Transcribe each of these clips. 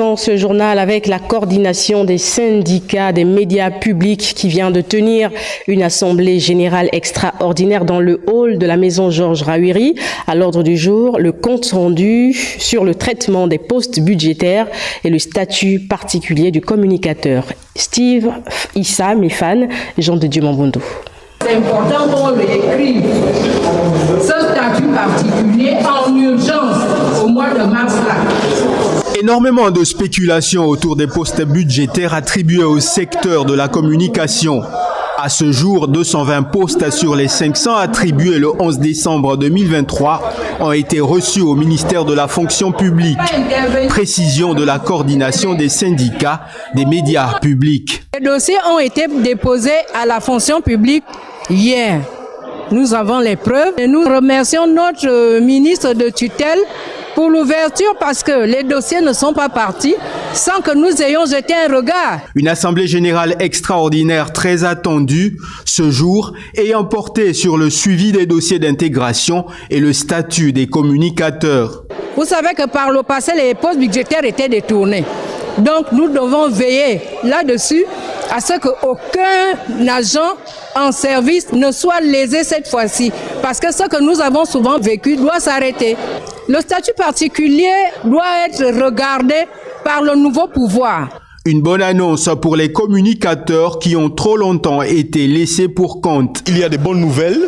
commençons ce journal avec la coordination des syndicats des médias publics qui vient de tenir une assemblée générale extraordinaire dans le hall de la maison Georges Rawiri. À l'ordre du jour, le compte rendu sur le traitement des postes budgétaires et le statut particulier du communicateur. Steve Issa Méfane, Jean de Dieu Mambondo. C'est important qu'on réécrive ce statut particulier en urgence au mois de mars là. Énormément de spéculations autour des postes budgétaires attribués au secteur de la communication. À ce jour, 220 postes sur les 500 attribués le 11 décembre 2023 ont été reçus au ministère de la fonction publique. Précision de la coordination des syndicats des médias publics. Les dossiers ont été déposés à la fonction publique hier. Nous avons les preuves et nous remercions notre ministre de tutelle pour l'ouverture parce que les dossiers ne sont pas partis sans que nous ayons jeté un regard. Une assemblée générale extraordinaire très attendue ce jour ayant porté sur le suivi des dossiers d'intégration et le statut des communicateurs. Vous savez que par le passé, les postes budgétaires étaient détournés. Donc nous devons veiller là-dessus à ce qu'aucun agent en service ne soit lésé cette fois-ci. Parce que ce que nous avons souvent vécu doit s'arrêter. Le statut particulier doit être regardé par le nouveau pouvoir. Une bonne annonce pour les communicateurs qui ont trop longtemps été laissés pour compte. Il y a des bonnes nouvelles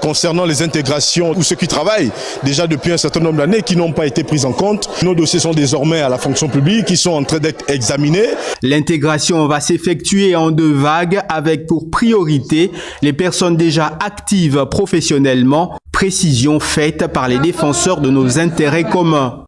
concernant les intégrations ou ceux qui travaillent déjà depuis un certain nombre d'années qui n'ont pas été pris en compte. Nos dossiers sont désormais à la fonction publique, qui sont en train d'être examinés. L'intégration va s'effectuer en 2 vagues avec pour priorité les personnes déjà actives professionnellement. Précision faite par les défenseurs de nos intérêts communs.